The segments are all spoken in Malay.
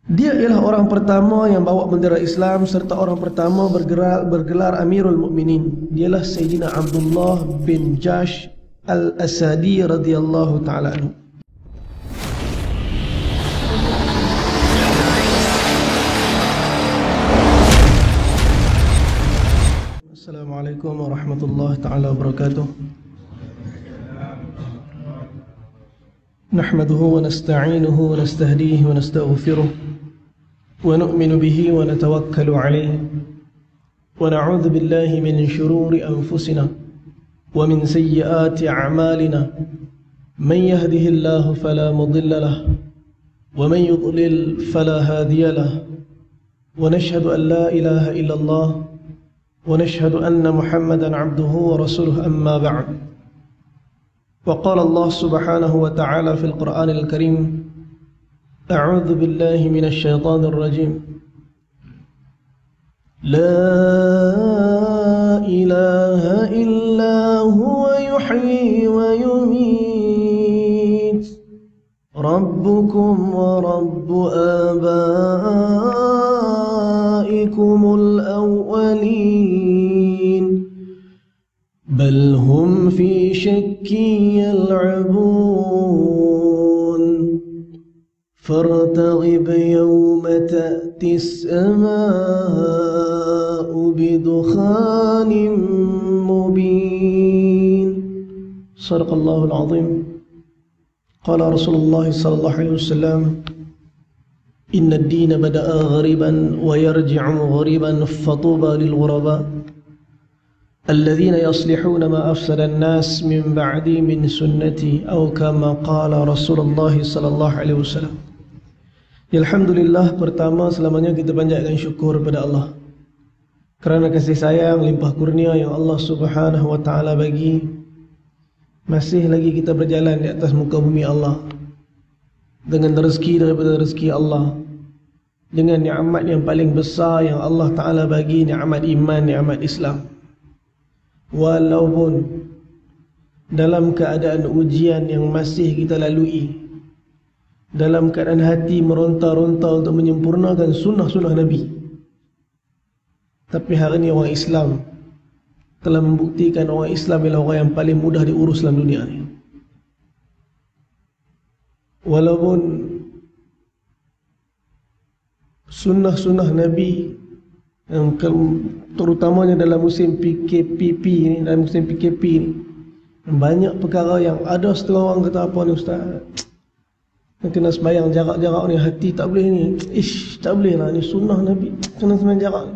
Dia ialah orang pertama yang bawa bendera Islam serta orang pertama bergelar Amirul Mukminin. Dialah Sayyidina Abdullah bin Jahsh Al-Asadi radhiyallahu taala anhu. Assalamualaikum warahmatullahi taala wabarakatuh. Nahmaduhu wa nasta'inuhu wa nastahdihi wa nastaghfiruh wa nu'minu bihi wa natawakkalu alayhi wa na'udzu billahi min shururi anfusina wa min sayyiati a'malina man yahdihillahu fala mudilla lahu wa man yudlil fala hadiya lahu wa nashhadu an la ilaha illallah wa nashhadu anna Muhammadan 'abduhu wa rasuluhu amma ba'd. وقال الله سبحانه وتعالى في القرآن الكريم أعوذ بالله من الشيطان الرجيم لا إله إلا هو يحيي ويميت ربكم ورب آبائكم الأولين بل هم في شك يلعبون فارتقب يوم تأتي السماء بدخان مبين صدق الله العظيم. قال رسول الله صلى الله عليه وسلم إن الدين بدأ غريبا ويرجع غريبا فطوبى للغرباء الذين يصلحون ما أفسد الناس من بعدي من سنتي أو كما قال رسول الله صلى الله عليه وسلم. Alhamdulillah, pertama selamanya kita panjatkan syukur kepada Allah kerana kasih sayang limpah kurnia yang Allah Subhanahu wa taala bagi. Masih lagi kita berjalan di atas muka bumi Allah dengan rezeki daripada rezeki Allah, dengan nikmat yang paling besar yang Allah taala bagi, nikmat iman, nikmat Islam. Walaupun dalam keadaan ujian yang masih kita lalui, dalam keadaan hati meronta-ronta untuk menyempurnakan sunnah-sunnah Nabi, tapi hari ini orang Islam telah membuktikan orang Islam ialah orang yang paling mudah diurus dalam dunia ini. Walaupun sunnah-sunnah Nabi yang terutamanya dalam musim PKPP ni, dalam musim PKP ni, banyak perkara yang ada setengah orang kata apa ni ustaz, nanti nak sembahyang jarak-jarak ni, hati tak boleh ni, tak boleh lah ni sunnah Nabi, kena sembahyang jarak.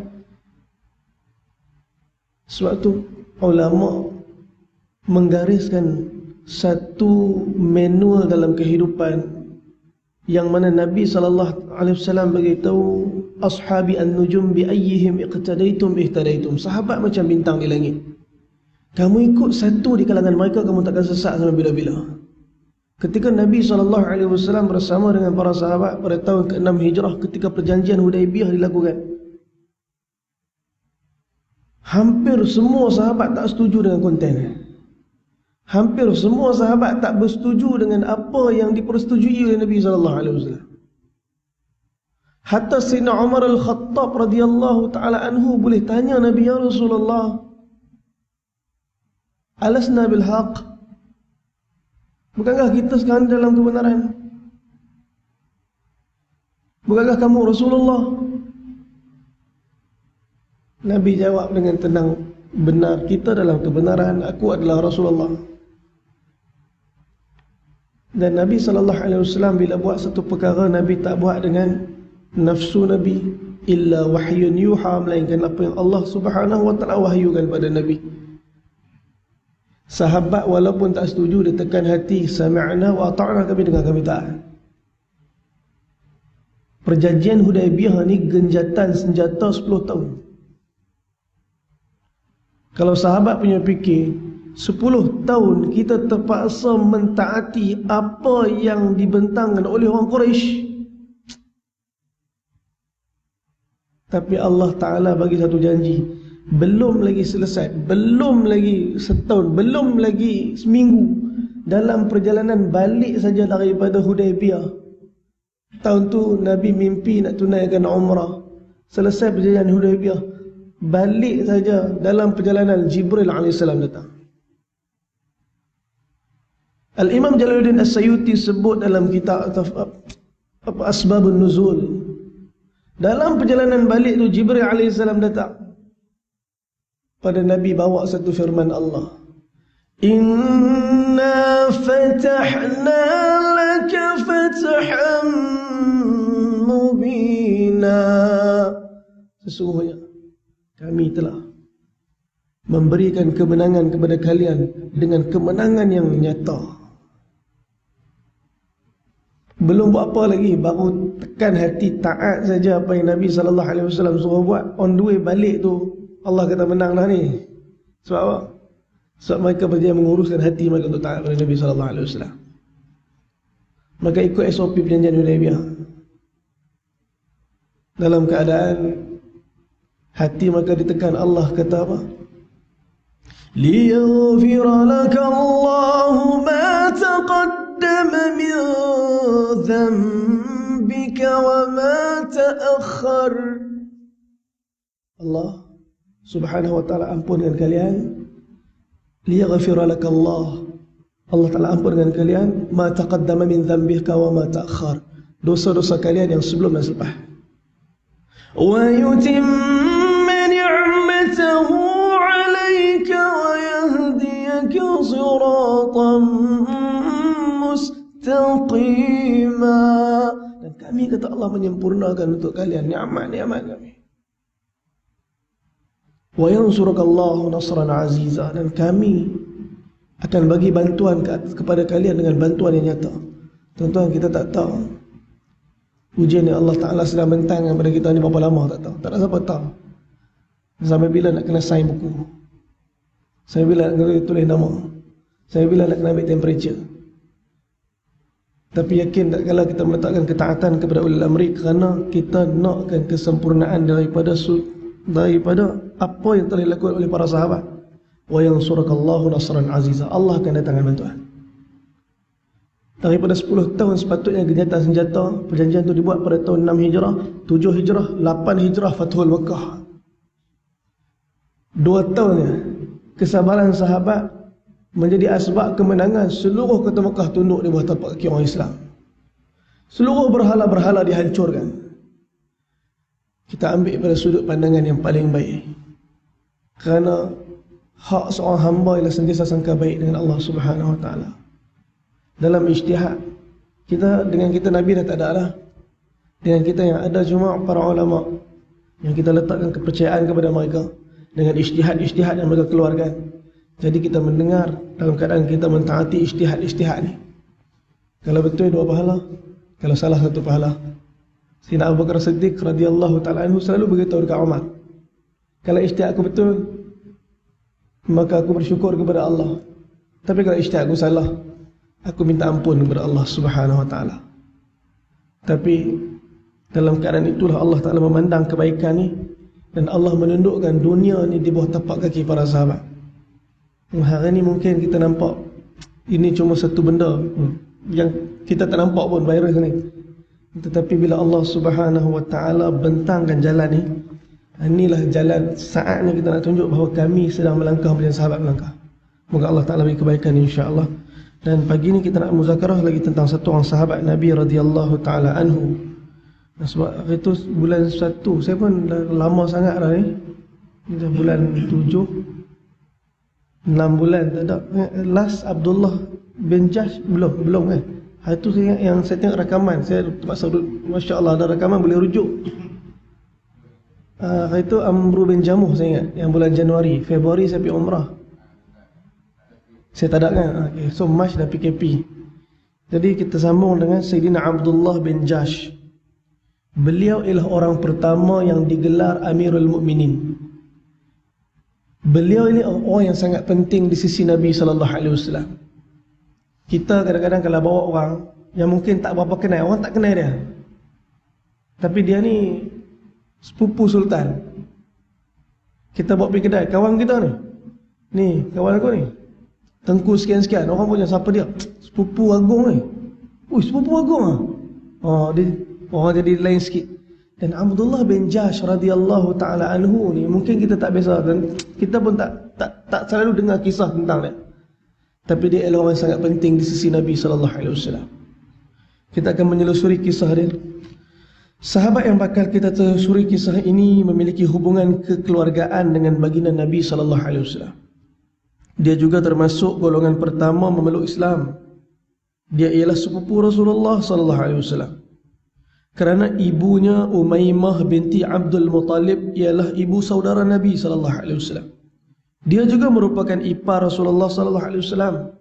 Sebab tu ulama menggariskan satu manual dalam kehidupan yang mana Nabi SAW beritahu ashabi an-nujum bi ayyihim iqtadaitum ihtadaitum. Sahabat macam bintang di langit, kamu ikut satu di kalangan mereka, kamu takkan sesat sampai bila-bila. Ketika Nabi SAW bersama dengan para sahabat pada tahun ke-6 Hijrah ketika perjanjian Hudaibiyah dilakukan, hampir semua sahabat tak setuju dengan konten. Hampir semua sahabat tak bersetuju dengan apa yang dipersetujui oleh Nabi SAW. Hatta Sayyidina Umar Al-Khattab radhiyallahu ta'ala anhu boleh tanya Nabi, ya Rasulullah, alasna bil haq, bukankah kita sekarang dalam kebenaran? Bukankah kamu Rasulullah? Nabi jawab dengan tenang, benar, kita dalam kebenaran, aku adalah Rasulullah. Dan Nabi SAW bila buat satu perkara, Nabi tak buat dengan nafsu Nabi, illa wahyun yuha, melainkan apa yang Allah Subhanahu wa ta'ala wahyukan pada Nabi. Sahabat walaupun tak setuju, dia tekan hati, sami'na wa ata'na, kami dengar, kami taat. Perjanjian Hudaibiyah ni genjatan senjata 10 tahun. Kalau sahabat punya fikir 10 tahun kita terpaksa mentaati apa yang dibentangkan oleh orang Quraisy, tapi Allah Ta'ala bagi satu janji, belum lagi selesai, belum lagi setahun, belum lagi seminggu, dalam perjalanan balik saja daripada Hudaibiyah, Tahun tu Nabi mimpi nak tunaikan umrah. Selesai perjalanan Hudaybiyah, balik saja dalam perjalanan Jibril AS datang. Al-Imam Jalaluddin As-Sayuti sebut dalam kitab Asbabun Nuzul, dalam perjalanan balik tu Jibril AS datang pada Nabi, bawa satu firman Allah, Inna fatahna laka fathan mubina. Sesungguhnya kami telah memberikan kemenangan kepada kalian dengan kemenangan yang nyata. Belum buat apa lagi, baru tekan hati taat saja apa yang Nabi SAW suruh buat. On the way balik tu Allah kata menang dah ni. Sebab apa? Sebab mereka berjaya menguruskan hati mereka untuk taat kepada Nabi SAW. Maka ikut SOP perjanjian Hudaybiyah. Dalam keadaan hati mereka ditekan, Allah kata apa? Liyaghfira laka Allahu ma taqaddama min dhanbika wa ma ta'akhkhar. Allah Subhanahu wa ta'ala ampunkan kalian. Liyaghfira laka Allah Ta'ala ampunkan kalian ma taqaddama min dhanbika wa ma ta'akhkhar, dosa-dosa kalian yang sebelum dan selepas. Wa yutimma ni'matahu 'alaika wa yahdiyaka siratan mustaqima. Dan kami, kata Allah, menyempurnakan untuk kalian nikmat-nikmat kami. Wa yansurukallahu nasran aziza, dan kami akan bagi bantuan kepada kalian dengan bantuan yang nyata. Tuan-tuan, kita tak tahu ujian yang Allah Ta'ala sedang bentangkan kepada kita ni berapa lama, tak tahu. Tak ada siapa tahu sampai bila nak kena sign buku, sampai bila nak kena tulis nama, sampai bila nak kena ambil temperature. Tapi yakin tak kala kita meletakkan ketaatan kepada ulil amri kerana kita nakkan kesempurnaan daripada apa yang telah dilakukan oleh para sahabat. Wa yansurakallahu nasran aziza, Allah akan datangkan bantuan. Daripada 10 tahun sepatutnya gencatan senjata, perjanjian itu dibuat pada tahun 6 Hijrah, 7 Hijrah, 8 Hijrah Fathul Makkah. 2 tahunnya kesabaran sahabat menjadi asbab kemenangan. Seluruh kota Makkah tunduk di bawah tapak kaki orang Islam. Seluruh berhala-berhala dihancurkan. Kita ambil pada sudut pandangan yang paling baik, kerana hak seorang hamba ialah sentiasa sangka baik dengan Allah Subhanahu Wa Taala. Dalam ijtihad kita, dengan kita Nabi dah tak ada lah. Dengan kita yang ada cuma para ulama yang kita letakkan kepercayaan kepada mereka dengan ijtihad-ijtihad yang mereka keluarkan. Jadi kita mendengar dalam keadaan kita mentaati ijtihad ni. Kalau betul 2 pahala, kalau salah 1 pahala. Sayyidina Abu Bakar Siddiq radhiyallahu ta'ala anhu selalu beritahu dekat Umar, kalau ijtihad aku betul, maka aku bersyukur kepada Allah. Tapi kalau ijtihad aku salah, aku minta ampun kepada Allah Subhanahu Wa Ta'ala. Tapi dalam keadaan itulah Allah Ta'ala memandang kebaikan ni, dan Allah menundukkan dunia ni di bawah tapak kaki para sahabat. Hari ni mungkin kita nampak ini cuma satu benda yang kita tak nampak pun, virus ni. Tetapi bila Allah Subhanahu Wa Ta'ala bentangkan jalan ni, inilah jalan saat ni kita nak tunjuk bahawa kami sedang melangkah macam sahabat melangkah. Moga Allah Ta'ala beri kebaikan insya-Allah. Dan pagi ni kita nak muzakarah lagi tentang satu orang sahabat Nabi radhiyallahu ta'ala anhu. Sebab itu bulan 1, saya pun dah lama sangat dah ni. Dah bulan 7, 6 bulan tak ada. Last Abdullah bin Jahsh belum kan. Hari tu saya ingat, yang saya tengok rakaman, saya terpaksa, Masya Allah ada rakaman boleh rujuk. Hari tu Amru bin Jamuh saya ingat, yang bulan Januari, Februari saya pergi umrah. Saya tak ada kan. Okay. So March dah PKP. Jadi kita sambung dengan Sayyidina Abdullah bin Jahsh. Beliau ialah orang pertama yang digelar Amirul Mukminin. Beliau ini orang yang sangat penting di sisi Nabi SAW. Kita kadang-kadang kalau bawa orang yang mungkin tak berapa kenal, orang tak kenal dia, tapi dia ni sepupu Sultan. Kita bawa pergi kedai, kawan kita ni kawan aku ni, Tengku sekian-sekian. Orang punya siapa dia? Sepupu agung ni. Sepupu agung lah. Dia orang jadi lain sikit. Dan Abdullah bin Jahsh radhiyallahu taala anhu ni mungkin kita tak biasa dan kita pun tak selalu dengar kisah tentang dia. Tapi dia adalah orang yang sangat penting di sisi Nabi sallallahu alaihi wasallam. Kita akan menyelusuri kisah dia. Sahabat yang bakal kita telusuri kisah ini memiliki hubungan kekeluargaan dengan baginda Nabi sallallahu alaihi wasallam. Dia juga termasuk golongan pertama memeluk Islam. Dia ialah sepupu Rasulullah sallallahu alaihi wasallam. Kerana ibunya Umaymah binti Abdul Muttalib ialah ibu saudara Nabi sallallahu alaihi wasallam. Dia juga merupakan ipar Rasulullah sallallahu alaihi wasallam.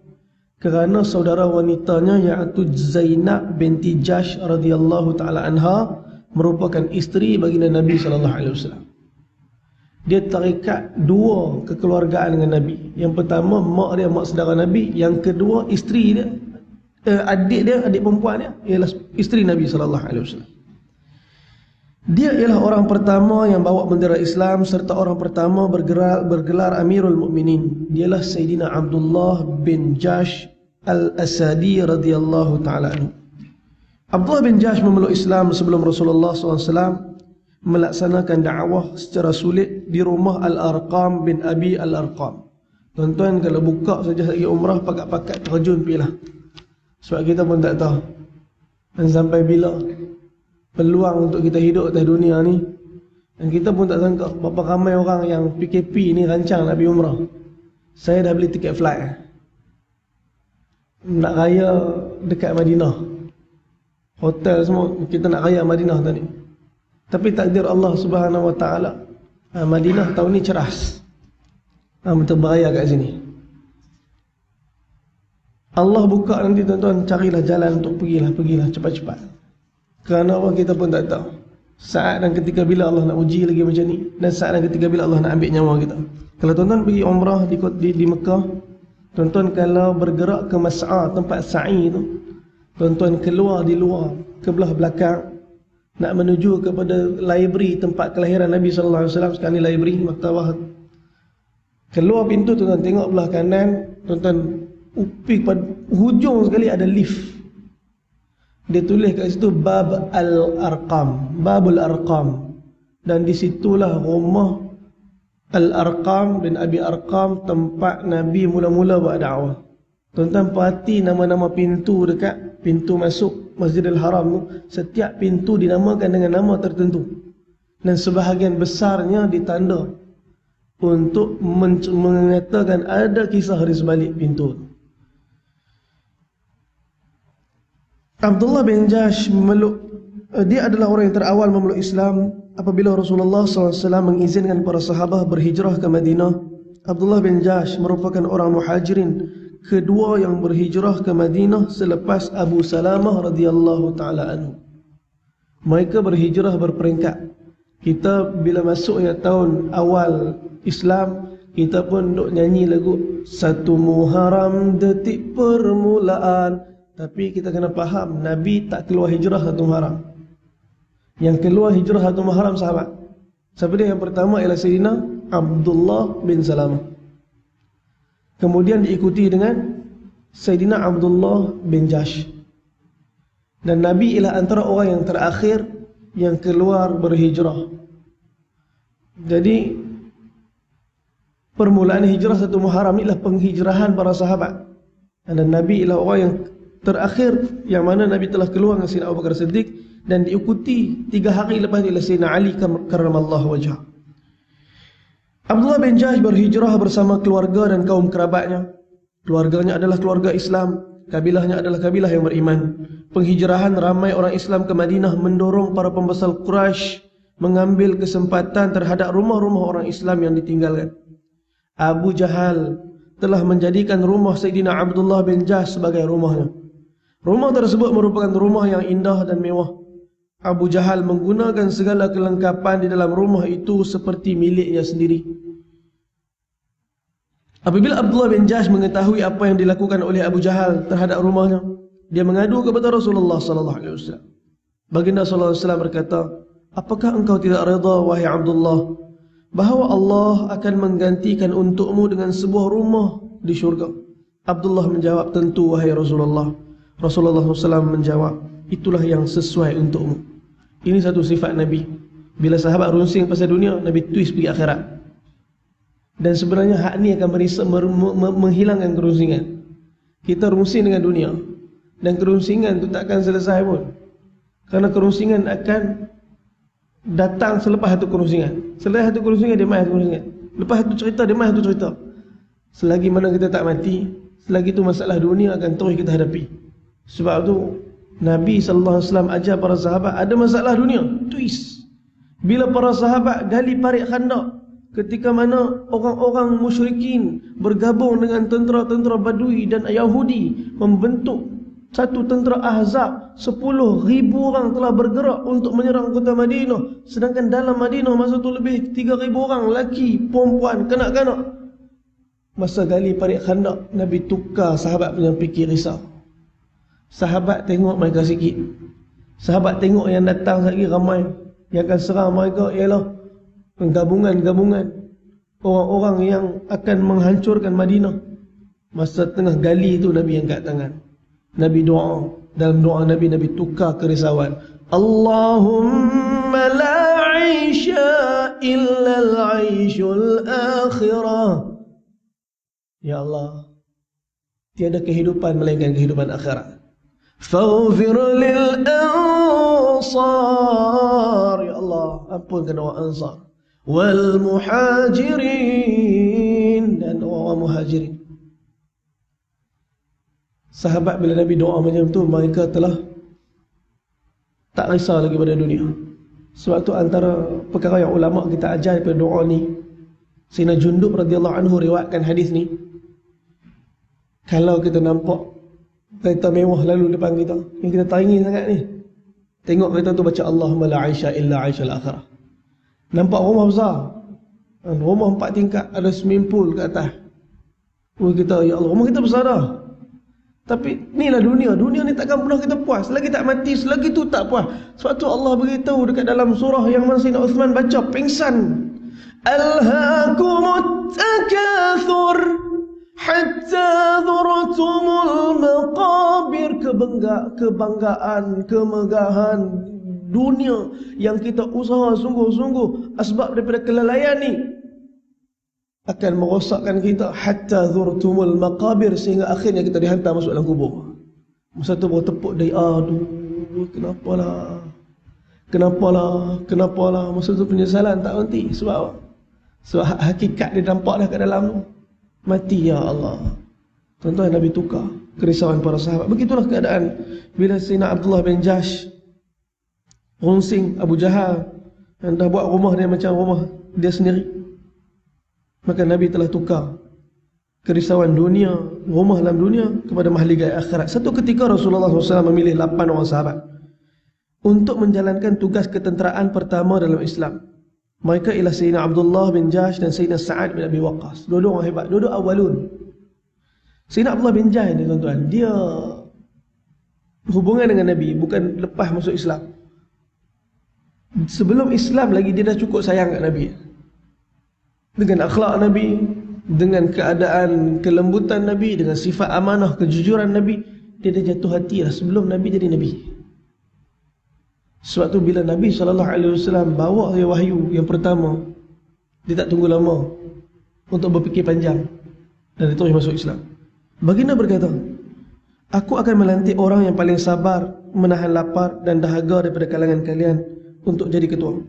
Kerana saudara wanitanya iaitu Zainab binti Jahsh radhiyallahu taala anha merupakan isteri baginda Nabi sallallahu alaihi wasallam. Dia terikat dua kekeluargaan dengan Nabi. Yang pertama mak dia, mak saudara Nabi. Yang kedua isteri dia, adik dia, adik perempuan dia ialah isteri Nabi sallallahu alaihi wasallam. Dia ialah orang pertama yang bawa bendera Islam serta orang pertama bergelar Amirul Mukminin. Dialah Sayyidina Abdullah bin Jahsh Al-Asadi radhiyallahu taala anhu. Abdullah bin Jahsh memeluk Islam sebelum Rasulullah SAW melaksanakan dakwah secara sulit di rumah Al-Arqam bin Abi Al-Arqam. Tuan-tuan kalau buka saja lagi umrah pakat-pakat terjun pergilah. Sebab kita pun tak tahu dan sampai bila peluang untuk kita hidup atas dunia ni. Dan kita pun tak sangka berapa ramai orang yang PKP ni rancang nak pergi umrah. Saya dah beli tiket flight nak raya dekat Madinah, hotel semua kita nak raya Madinah tadi. Tapi takdir Allah Subhanahu Wa Taala, Madinah tahun ni ceras, betul beraya kat sini. Allah buka nanti tuan-tuan, carilah jalan untuk pergilah cepat-cepat. Kerana apa kita pun tak tahu saat dan ketika bila Allah nak uji lagi macam ni, dan saat dan ketika bila Allah nak ambil nyawa kita. Kalau tuan-tuan pergi umrah di Mekah, tuan-tuan kalau bergerak ke Mas'a, tempat sa'i tu, tuan-tuan keluar di luar ke belah belakang nak menuju kepada library tempat kelahiran Nabi sallallahu alaihi wasallam. Sekarang ni library maktabah. Keluar pintu tuan-tuan tengok belah kanan, tuan-tuan upik pada hujung sekali ada lift. Dia tulis kat situ Bab Al-Arqam, Babul Arqam. Dan di situlah rumah Al-Arqam bin Abi Arqam, tempat Nabi mula-mula buat dakwah. Tuan-tuan perhati nama-nama pintu dekat pintu masuk Masjidil Haram tu, setiap pintu dinamakan dengan nama tertentu. Dan sebahagian besarnya ditanda untuk mengatakan ada kisah di sebalik pintu tu. Abdullah bin Jahsh dia adalah orang yang terawal memeluk Islam apabila Rasulullah SAW mengizinkan para sahabat berhijrah ke Madinah. Abdullah bin Jahsh merupakan orang muhajirin kedua yang berhijrah ke Madinah selepas Abu Salamah radhiyallahu taala anhu. Mereka berhijrah berperingkat. Kita bila masuk tahun awal Islam, kita pun duk nyanyi lagu Satu Muharram detik permulaan. Tapi kita kena faham, Nabi tak keluar hijrah 1 Muharram. Yang keluar hijrah 1 Muharram sahabat. Siapa dia? Yang pertama ialah Sayyidina Abdullah bin Salamah. Kemudian diikuti dengan Sayyidina Abdullah bin Jahsh. Dan Nabi ialah antara orang yang terakhir yang keluar berhijrah. Jadi permulaan hijrah 1 Muharram inilah penghijrahan para sahabat. Dan Nabi ialah orang yang terakhir yang mana Nabi telah keluar dengan Sayyidina Abu Bakar Siddiq dan diikuti 3 hari lepas itu oleh Sayyidina Ali karramallahu wajhah. Abdullah bin Jahsh berhijrah bersama keluarga dan kaum kerabatnya. Keluarganya adalah keluarga Islam, kabilahnya adalah kabilah yang beriman. Penghijrahan ramai orang Islam ke Madinah mendorong para pembesar Quraisy mengambil kesempatan terhadap rumah-rumah orang Islam yang ditinggalkan. Abu Jahal telah menjadikan rumah Sayyidina Abdullah bin Jahsh sebagai rumahnya. Rumah tersebut merupakan rumah yang indah dan mewah. Abu Jahal menggunakan segala kelengkapan di dalam rumah itu seperti miliknya sendiri. Apabila Abdullah bin Jahsh mengetahui apa yang dilakukan oleh Abu Jahal terhadap rumahnya, dia mengadu kepada Rasulullah sallallahu alaihi wasallam. Baginda sallallahu alaihi wasallam berkata, "Apakah engkau tidak redha wahai Abdullah bahawa Allah akan menggantikan untukmu dengan sebuah rumah di syurga?" Abdullah menjawab, "Tentu wahai Rasulullah." Rasulullah SAW menjawab, "Itulah yang sesuai untukmu." Ini satu sifat Nabi. Bila sahabat runsing pasal dunia, Nabi twist pergi akhirat. Dan sebenarnya hak ni akan menghilangkan kerunsingan. Kita runsing dengan dunia, dan kerunsingan tu takkan selesai pun. Kerana kerunsingan akan datang selepas satu kerunsingan. Selepas satu kerunsingan, dia mai satu kerunsingan. Lepas satu cerita, dia mai satu cerita. Selagi mana kita tak mati, selagi tu masalah dunia akan terus kita hadapi. Sebab tu Nabi SAW ajar para sahabat, ada masalah dunia, twist. Bila para sahabat gali parit Khandaq, ketika mana orang-orang musyrikin bergabung dengan tentera-tentera Badui dan Yahudi membentuk satu tentera Ahzab, 10,000 orang telah bergerak untuk menyerang kota Madinah. Sedangkan dalam Madinah masa tu lebih 3,000 orang, lelaki, perempuan, kanak-kanak. Masa gali parit Khandaq, Nabi tukar sahabat punya fikir risau. Sahabat tengok mereka sikit. Sahabat tengok yang datang lagi ramai. Yang akan serang mereka ialah gabungan-gabungan orang-orang yang akan menghancurkan Madinah. Masa tengah gali itu Nabi angkat tangan. Nabi doa. Dalam doa Nabi tukar kerisauan. Allahumma la 'aisha illa al-'aishul akhirah. Ya Allah, tiada kehidupan melainkan kehidupan akhirat. Faghfir lil ansar. Ya Allah, ampunkan orang Ansar. Wal muhajirin, dan orang muhajirin. Sahabat bila Nabi doa macam tu, mereka telah tak risau lagi pada dunia. Sebab tu antara perkara yang ulama kita ajar pada doa ni, Sayyidina Jundub radhiyallahu anhu riwayatkan hadis ni. Kalau kita nampak kereta mewah lalu depan kita, yang kita taringi sangat ni, tengok kereta tu baca Allahumma la 'aisha illa 'aishal akhirah. Nampak rumah besar, rumah 4 tingkat, ada swimming pool kat atas. Oh, kita, ya Allah, rumah kita besar dah. Tapi inilah dunia. Dunia ni takkan pernah kita puas. Selagi tak mati, selagi tu tak puas. Sebab tu Allah beritahu dekat dalam surah yang mana Sayyidina Uthman baca, pingsan. Alhaakumut takathur hatta zurtumul maqabir. Kebanggaan, kemegahan dunia yang kita usaha sungguh-sungguh, asbab daripada kelalaian ni akan merosakkan kita hatta zurtumul maqabir, sehingga akhirnya kita dihantar masuk dalam kubur. Masa tu baru tepuk dari, aduh, kenapalah. Masa tu penyesalan tak henti. Sebab hakikat dia nampak dah kat dalam tu. Mati, ya Allah. Tuan-tuan, Nabi tukar kerisauan para sahabat. Begitulah keadaan bila Sayyidina Abdullah bin Jahsh runsing Abu Jahal yang dah buat rumah dia macam rumah dia sendiri. Maka Nabi telah tukar kerisauan dunia, rumah dalam dunia, kepada mahligai akhirat. Satu ketika Rasulullah SAW memilih 8 orang sahabat untuk menjalankan tugas ketenteraan pertama dalam Islam. Mereka ialah Sayyidina Abdullah bin Jahsh dan Sayyidina Sa'ad bin Abi Waqqas. Dua-dua orang hebat, dua-dua awalun. Sayyidina Abdullah bin Jahsh ni, tuan-tuan, dia hubungan dengan Nabi bukan lepas masuk Islam. Sebelum Islam lagi dia dah cukup sayang kat Nabi. Dengan akhlak Nabi, dengan keadaan kelembutan Nabi, dengan sifat amanah, kejujuran Nabi, dia dah jatuh hati lah sebelum Nabi jadi Nabi. Sebab tu bila Nabi SAW bawa wahyu yang pertama, dia tak tunggu lama untuk berfikir panjang, dan dia terus masuk Islam. Baginda berkata, aku akan melantik orang yang paling sabar, menahan lapar dan dahaga daripada kalangan kalian untuk jadi ketua.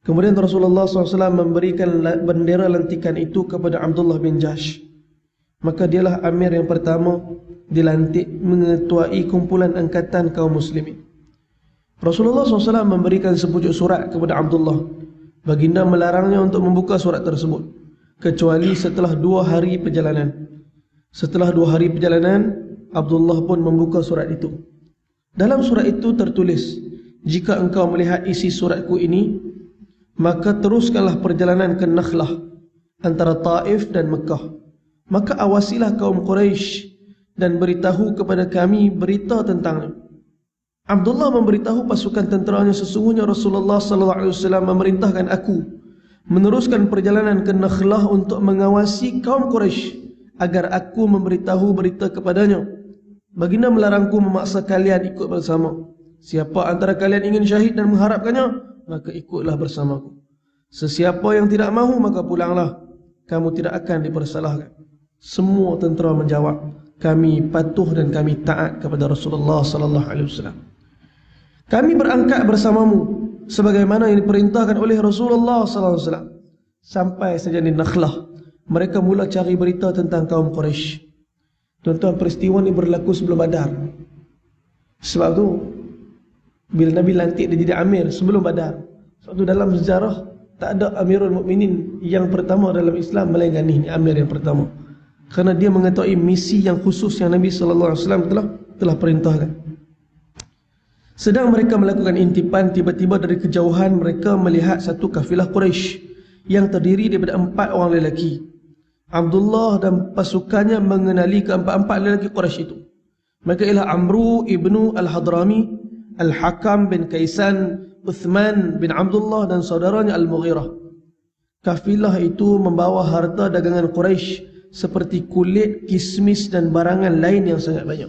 Kemudian Rasulullah SAW memberikan bendera lantikan itu kepada Abdullah bin Jahsh. Maka dialah amir yang pertama dilantik mengetuai kumpulan angkatan kaum muslimin. Rasulullah SAW memberikan sepucuk surat kepada Abdullah. Baginda melarangnya untuk membuka surat tersebut, kecuali setelah 2 hari perjalanan. Setelah 2 hari perjalanan, Abdullah pun membuka surat itu. Dalam surat itu tertulis, jika engkau melihat isi suratku ini, maka teruskanlah perjalanan ke Nakhlah antara Taif dan Mekah. Maka awasilah kaum Quraisy dan beritahu kepada kami berita tentangnya. Abdullah memberitahu pasukan tenteranya, sesungguhnya Rasulullah SAW memerintahkan aku meneruskan perjalanan ke Nakhlah untuk mengawasi kaum Quraisy agar aku memberitahu berita kepadanya. Baginda melarangku memaksa kalian ikut bersama. Siapa antara kalian ingin syahid dan mengharapkannya, maka ikutlah bersamaku. Sesiapa yang tidak mahu, maka pulanglah. Kamu tidak akan dipersalahkan. Semua tentera menjawab, kami patuh dan kami taat kepada Rasulullah sallallahu alaihi wasallam. Kami berangkat bersamamu sebagaimana yang diperintahkan oleh Rasulullah sallallahu alaihi wasallam. Sampai saja di Nakhlah, mereka mula cari berita tentang kaum Quraisy. Tuan-tuan, peristiwa ini berlaku sebelum Badar. Sebab tu bila Nabi lantik dia jadi amir sebelum Badar. Sebab tu dalam sejarah tak ada Amirul Mukminin yang pertama dalam Islam melainkan ini amir yang pertama. Kerana dia mengetahui misi yang khusus yang Nabi sallallahu alaihi wasallam telah perintahkan. Sedang mereka melakukan intipan, tiba-tiba dari kejauhan mereka melihat satu kafilah Quraisy yang terdiri daripada 4 orang lelaki. Abdullah dan pasukannya mengenali keempat-empat lelaki Quraisy itu. Mereka ialah Amru ibnu Al-Hadrami, Al-Hakam bin Kaisan, Uthman bin Abdullah dan saudaranya Al-Mughirah. Kafilah itu membawa harta dagangan Quraisy seperti kulit, kismis dan barangan lain yang sangat banyak.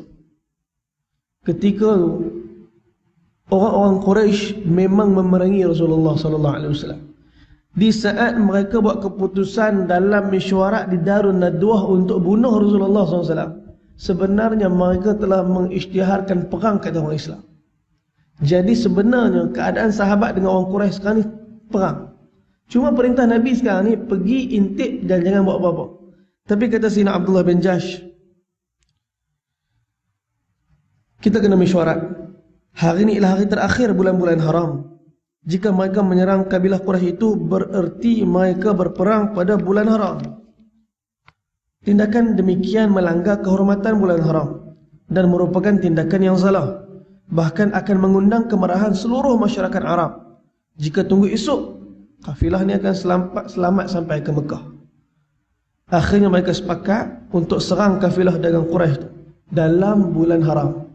Ketika itu orang-orang Quraisy memang memerangi Rasulullah sallallahu alaihi wasallam. Di saat mereka buat keputusan dalam mesyuarat di Darun Nadwah untuk bunuh Rasulullah sallallahu alaihi wasallam, sebenarnya mereka telah mengisytiharkan perang kepada orang Islam. Jadi sebenarnya keadaan sahabat dengan orang Quraisy sekarang ni perang. Cuma perintah Nabi sekarang ni pergi intip dan jangan buat apa-apa. Tapi kata Sayyidina Abdullah bin Jahsh, kita kena mesyuarat. Hari ini ialah hari terakhir bulan-bulan haram. Jika mereka menyerang kabilah Quraisy itu, bererti mereka berperang pada bulan haram. Tindakan demikian melanggar kehormatan bulan haram dan merupakan tindakan yang salah. Bahkan akan mengundang kemarahan seluruh masyarakat Arab. Jika tunggu esok, kafilah ni akan selamat sampai ke Mekah. Akhirnya mereka sepakat untuk serang kafilah dagang Quraisy dalam bulan haram.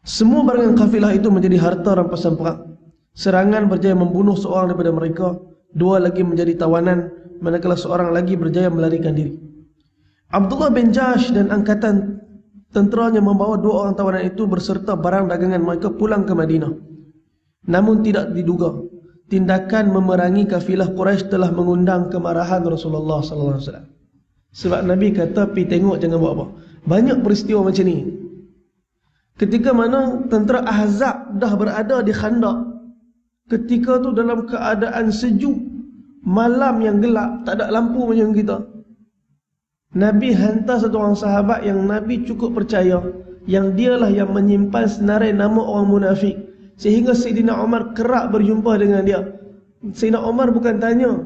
Semua barangan kafilah itu menjadi harta rampasan perang. Serangan berjaya membunuh seorang daripada mereka, 2 lagi menjadi tawanan, manakala seorang lagi berjaya melarikan diri. Abdullah bin Jahsh dan angkatan tenteranya membawa 2 orang tawanan itu berserta barang dagangan mereka pulang ke Madinah. Namun tidak diduga, tindakan memerangi kafilah Quraisy telah mengundang kemarahan Rasulullah sallallahu alaihi wasallam. Sebab Nabi kata, "Pi tengok, jangan buat apa." Banyak peristiwa macam ni. Ketika mana tentera Ahzab dah berada di Khandaq, ketika tu dalam keadaan sejuk, malam yang gelap, tak ada lampu macam kita, Nabi hantar satu orang sahabat yang Nabi cukup percaya, yang dialah yang menyimpan senarai nama orang munafik, sehingga Sayyidina Umar kerap berjumpa dengan dia. Sayyidina Umar bukan tanya,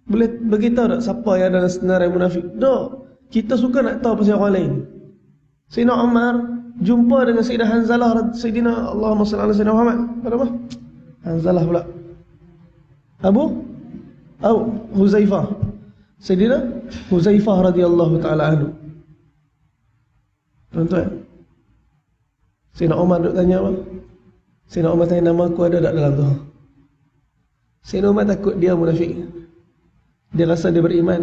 boleh beritahu tak siapa yang ada senarai munafik? Tak, kita suka nak tahu pasal orang lain. Sayyidina Umar jumpa dengan Sayyidina Hanzalah, Sayyidina Allahumma salli ala Sayyidina Muhammad. Apa? Hanzalah pula. Abu Huzaifah. Sayyidina Huzaifah radhiyallahu taala anhu. Tuan-tuan, Sayyidina Umar duk tanya apa? Sayyidina Umar tanya, nama aku ada tak dalam tu? Sayyidina Umar takut dia munafik. Dia rasa dia beriman,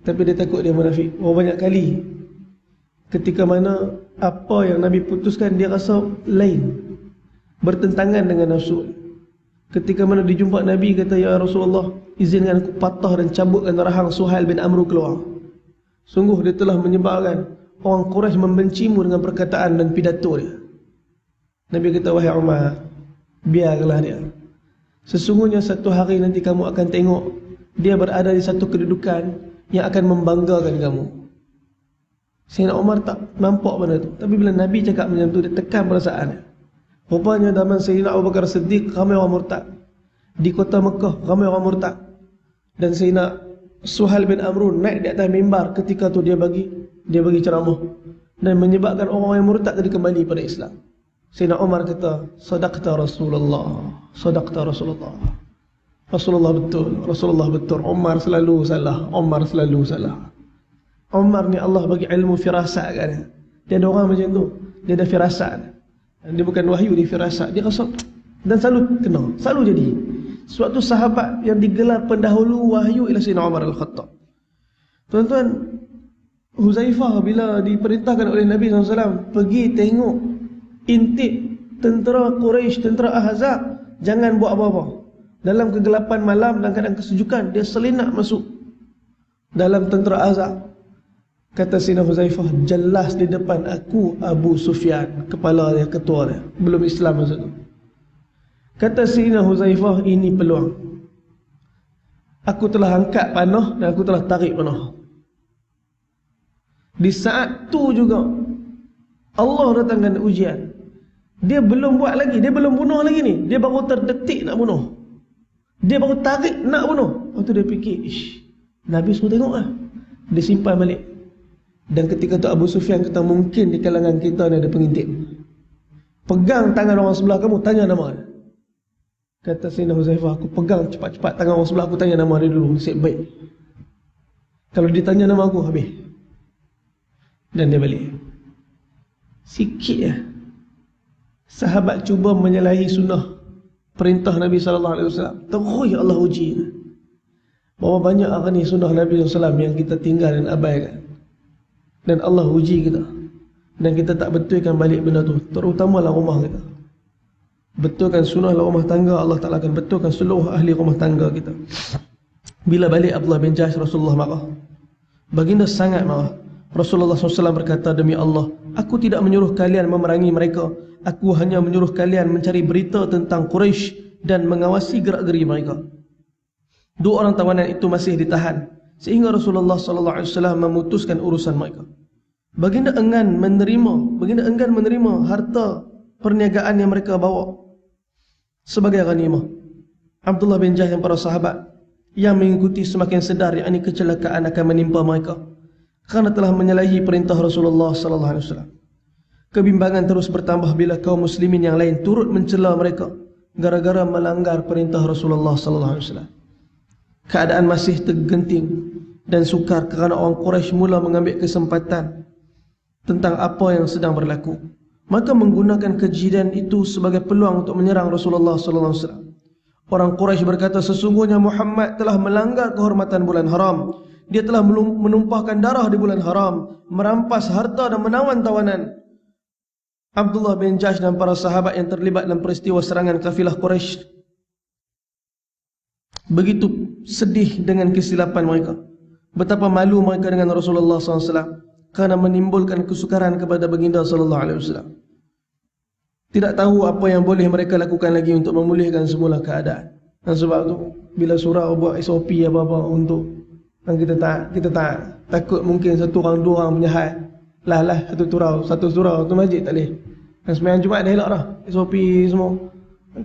tapi dia takut dia munafik. Banyak kali ketika mana apa yang Nabi putuskan dia rasa lain, bertentangan dengan nafsu. Ketika mana dijumpa Nabi, kata, "Ya Rasulullah, izinkan aku patah dan cabutkan rahang Suhail bin Amru keluar. Sungguh dia telah menyebabkan orang Quraisy membencimu dengan perkataan dan pidato dia." Nabi kata, "Wahai Umar, biarlah dia. Sesungguhnya satu hari nanti kamu akan tengok dia berada di satu kedudukan yang akan membanggakan kamu." Sayyidina Umar tak nampak benda tu, tapi bila Nabi cakap macam tu, dia tekan perasaannya. Rupanya zaman Sayyidina Abu Bakar Siddiq ramai orang murtad. Di kota Mekah ramai orang murtad. Dan Sayyidina Suhail bin Amr naik di atas mimbar ketika tu dia bagi ceramah dan menyebabkan orang yang murtad tadi kembali pada Islam. Sayyidina Umar kata, "Sadaqta Rasulullah, sadaqta Rasulullah." Rasulullah betul. Umar selalu salah. Umar ni Allah bagi ilmu firasat kat dia. Dia ada orang macam tu. Dia ada firasat. Dia bukan wahyu, dia firasat. Dia rasa dan selalu kena, selalu jadi. Suatu sahabat yang digelar pendahulu wahyu ialah Sayyidina Umar Al-Khattab. Tuan-tuan, Huzaifah bila diperintahkan oleh Nabi SAW pergi tengok, intip tentera Quraisy, tentera Ahzab, jangan buat apa-apa. Dalam kegelapan malam dan kadang kesejukan, dia selinap masuk dalam tentera Ahzab. Kata Sayyidina Huzaifah, jelas di depan aku Abu Sufyan, kepala dia, ketua dia, belum Islam masa tu. Kata Sayyidina Huzaifah, ini peluang. Aku telah angkat panah dan aku telah tarik panah. Di saat tu juga Allah datangkan ujian. Dia belum buat lagi, dia belum bunuh lagi ni. Dia baru terdetik nak bunuh. Dia baru tarik nak bunuh. Lepas tu dia fikir, Nabi suruh tengok lah. Dia simpan balik. Dan ketika tu Abu Sufyan kata, mungkin di kalangan kita ni ada pengintip. Pegang tangan orang sebelah kamu, tanya nama dia. Kata Sayyidina Huzaifah, aku pegang cepat-cepat tangan orang sebelah aku, tanya nama dia dulu, nasib baik. Kalau ditanya nama aku, habis. Dan dia balik. Sikit ya, sahabat cuba menyalahi sunnah perintah Nabi SAW. Terus Allah uji. Bahawa banyak hari ni sunnah Nabi SAW yang kita tinggal dan abaikan. Dan Allah uji kita. Dan kita tak betulkan balik benda tu. Terutamalah rumah kita. Betulkan sunnah rumah tangga, Allah Ta'ala akan betulkan seluruh ahli rumah tangga kita. Bila balik Abdullah bin Jahsh, Rasulullah marah. Baginda sangat marah. Rasulullah SAW berkata, demi Allah, aku tidak menyuruh kalian memerangi mereka. Aku hanya menyuruh kalian mencari berita tentang Quraisy dan mengawasi gerak-geri mereka. Dua orang tawanan itu masih ditahan, sehingga Rasulullah SAW memutuskan urusan mereka. Baginda enggan menerima harta perniagaan yang mereka bawa sebagai ghanimah. Abdullah bin Jahsh dan para sahabat yang mengikuti semakin sedar yakni kecelakaan akan menimpa mereka kerana telah menyalahi perintah Rasulullah SAW. Kebimbangan terus bertambah bila kaum muslimin yang lain turut mencela mereka gara-gara melanggar perintah Rasulullah SAW. Keadaan masih tergenting dan sukar kerana orang Quraisy mula mengambil kesempatan tentang apa yang sedang berlaku. Maka menggunakan kejadian itu sebagai peluang untuk menyerang Rasulullah SAW. Orang Quraisy berkata, sesungguhnya Muhammad telah melanggar kehormatan bulan haram. Dia telah menumpahkan darah di bulan haram, merampas harta dan menawan tawanan. Abdullah bin Jahsh dan para sahabat yang terlibat dalam peristiwa serangan kafilah Quraisy begitu sedih dengan kesilapan mereka. Betapa malu mereka dengan Rasulullah SAW kerana menimbulkan kesukaran kepada baginda SAW. Tidak tahu apa yang boleh mereka lakukan lagi untuk memulihkan semula keadaan. Dan sebab tu bila surau buat SOP apa-apa untuk, dan kita tak takut mungkin satu orang dua orang punya hal. Lah satu surau tu masjid tak boleh. Dan sembahyang Jumaat dah elok dah. SOP semua.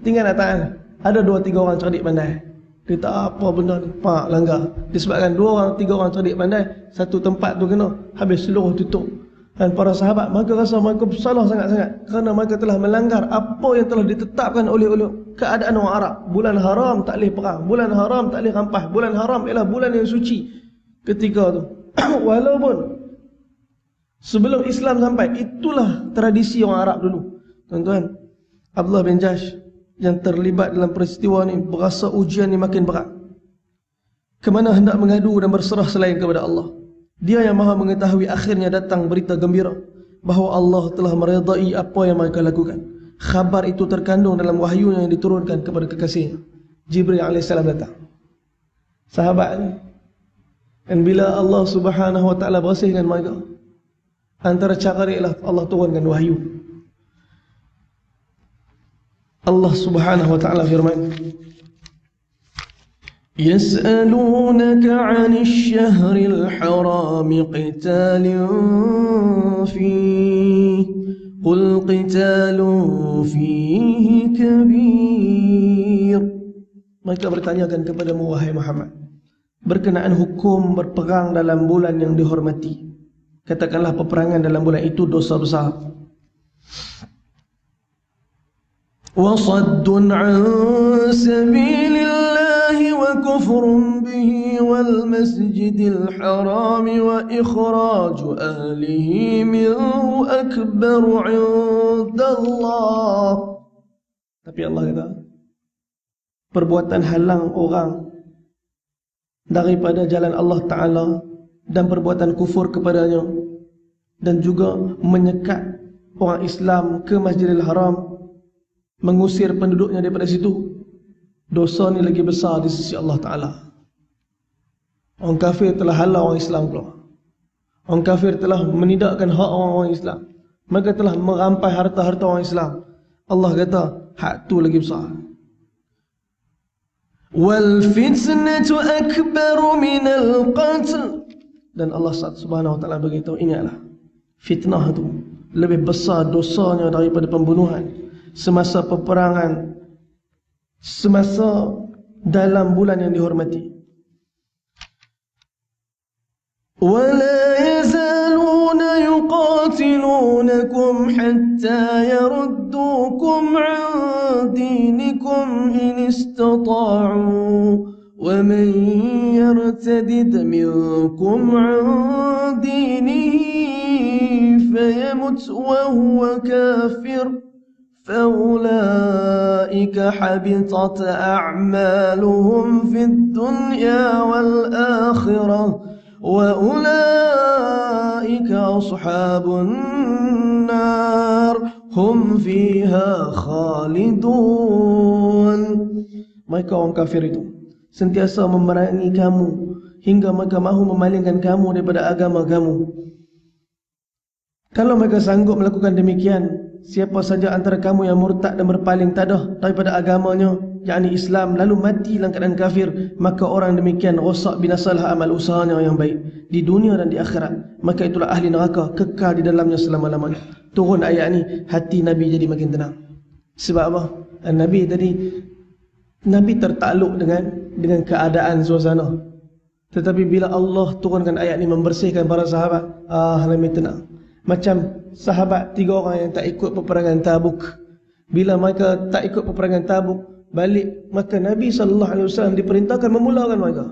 Tinggal datang. Ada 2-3 orang cerdik pandai. Dia tak apa benda ni, pak langgar. Disebabkan 2-3 orang cerdik pandai, satu tempat tu kena, habis seluruh tutup. Dan para sahabat mereka rasa mereka bersalah sangat-sangat kerana mereka telah melanggar apa yang telah ditetapkan oleh keadaan orang Arab. Bulan haram tak boleh perang, bulan haram tak boleh rampas, bulan haram ialah bulan yang suci ketika tu. Walaupun sebelum Islam sampai, itulah tradisi orang Arab dulu. Tuan-tuan, Abdullah bin Jahsh yang terlibat dalam peristiwa ni berasa ujian ni makin berat. Kemana hendak mengadu dan berserah selain kepada Allah. Dia yang maha mengetahui. Akhirnya datang berita gembira bahawa Allah telah meredai apa yang mereka lakukan. Khabar itu terkandung dalam wahyu yang diturunkan kepada kekasihnya Jibril AS datang. Sahabat ni, dan bila Allah Subhanahu Wa Taala bersihkan mereka, antara cara dia ialah Allah turunkan wahyu. Allah Subhanahu Wa Taala firman, يسألونك عن الشهر الحرام قتال فيه قل قتال فيه كبير. Mereka bertanyakan kepadamu wahai Muhammad berkenaan hukum berperang dalam bulan yang dihormati. Katakanlah peperangan dalam bulan itu dosa besar. وَصَدٌّ عَنْ سَبِيلِ اللَّهِ وَكُفْرٌ بِهِ وَالْمَسْجِدِ الْحَرَامِ وَإِخْرَاجُ أَهْلِهِ مِنْهُ أَكْبَرُ عِنْدَ اللَّهِ. Tapi Allah kata, perbuatan halang orang daripada jalan Allah Ta'ala dan perbuatan kufur kepadanya dan juga menyekat orang Islam ke Masjidil Haram mengusir penduduknya daripada situ, dosa ni lagi besar di sisi Allah Ta'ala. Orang kafir telah halau orang Islam keluar. Orang kafir telah menidakkan hak orang-orang Islam. Mereka telah merampai harta-harta orang Islam. Allah kata, hak tu lagi besar. Wal fitnatu akbaru minal qatl. Dan Allah Subhanahu wa taala beritahu, ingatlah, fitnah itu lebih besar dosanya daripada pembunuhan. Semasa peperangan, semasa dalam bulan yang dihormati. وَلَا يَزَالُونَ يُقَاتِلُونَكُمْ حَتَّى يَرُدُّوكُمْ عَنْ دِينِكُمْ إِنِ اسْتَطَاعُوا وَمَنْ يَرْتَدِدْ مِنْكُمْ عَنْ دِينِهِ فَيَمُتْ وَهُوَ كَافِرٌ فَأُولَئِكَ حَبِطَتْ أَعْمَالُهُمْ فِي الدُّنْيَا وَالْآخِرَةِ وَأُولَئِكَ أَصْحَابُ النَّارِ هُمْ فِيهَا خَالِدُونَ. Mereka orang kafir itu sentiasa memerangi kamu hingga mereka mahu memalingkan kamu daripada agama kamu. Kalau mereka sanggup melakukan demikian, siapa saja antara kamu yang murtad dan berpaling tadah daripada agamanya, yakni Islam, lalu mati dalam keadaan kafir, maka orang demikian rosak binasalah amal usahanya yang baik di dunia dan di akhirat. Maka itulah ahli neraka, kekal di dalamnya selama-lamanya. Turun ayat ni, hati Nabi jadi makin tenang. Sebab apa? Nabi tertakluk dengan keadaan suasana. Tetapi bila Allah turunkan ayat ni membersihkan para sahabat, Nabi tenang. Macam sahabat 3 orang yang tak ikut peperangan Tabuk. Bila mereka tak ikut peperangan Tabuk, balik, maka Nabi SAW diperintahkan memulaukan mereka.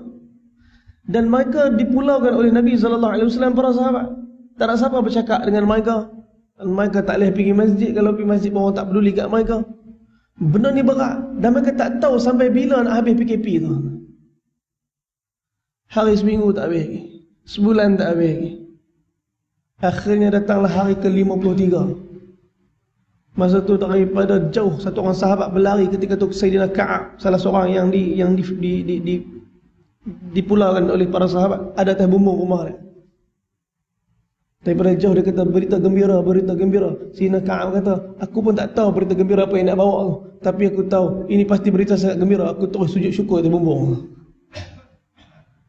Dan mereka dipulaukan oleh Nabi SAW, para sahabat. Tak ada siapa bercakap dengan mereka. Dan mereka tak boleh pergi masjid. Kalau pergi masjid, orang tak peduli kat mereka. Benda ni berat. Dan mereka tak tahu sampai bila nak habis PKP tu. Hari seminggu tak habis lagi, sebulan tak habis lagi. Akhirnya datanglah hari ke-53. Masa tu daripada jauh satu orang sahabat berlari ketika tu Sayyidina Ka'ab, salah seorang yang dipulaukan oleh para sahabat, ada atas bumbung rumah dia. Daripada jauh dia kata, berita gembira, berita gembira. Sayyidina Ka'ab kata, aku pun tak tahu berita gembira apa yang nak bawa tu, tapi aku tahu ini pasti berita sangat gembira. Aku terus sujud syukur atas bumbung.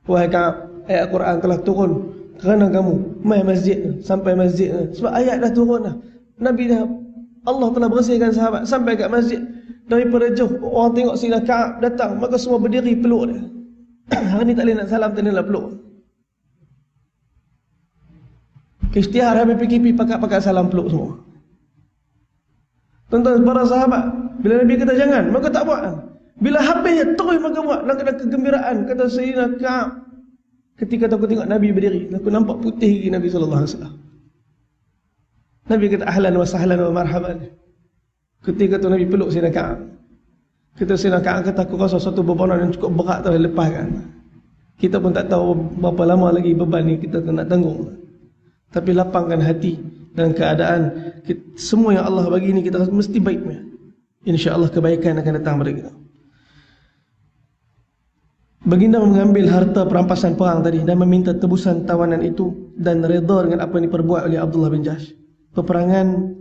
Wahai Ka'ab, ayat Al-Quran telah turun kerana kamu mai masjid sampai masjid. Sebab ayat dah turun dah. Nabi dah, Allah telah bersihkan sahabat sampai kat masjid. Daripada jauh orang tengok Sayyidina Ka'ab datang, maka semua berdiri peluk dia. Hari ni tak boleh nak salam, tak boleh nak peluk. Isytihar habis PKP, pakat-pakat salam peluk semua. Tuan-tuan, para sahabat, bila Nabi kata jangan, maka tak buat. Bila habis terus maka buat. Dalam keadaan kegembiraan, kata Sayyidina Ka'ab, ketika aku tengok Nabi berdiri, aku nampak putih gigi Nabi SAW. Nabi kata ahlan wa sahlan wa marhaban. Ketika tu Nabi peluk Sayyidina Ka'ab. Kata Sayyidina Ka'ab, kata aku rasa satu bebanan yang cukup berat telah lepaskan. Kita pun tak tahu berapa lama lagi beban ni kita nak tanggung. Tapi lapangkan hati dan keadaan semua yang Allah bagi ni kita mesti baiknya. InsyaAllah kebaikan akan datang pada kita. Baginda mengambil harta perampasan perang tadi dan meminta tebusan tawanan itu dan redha dengan apa yang diperbuat oleh Abdullah bin Jahsh. Peperangan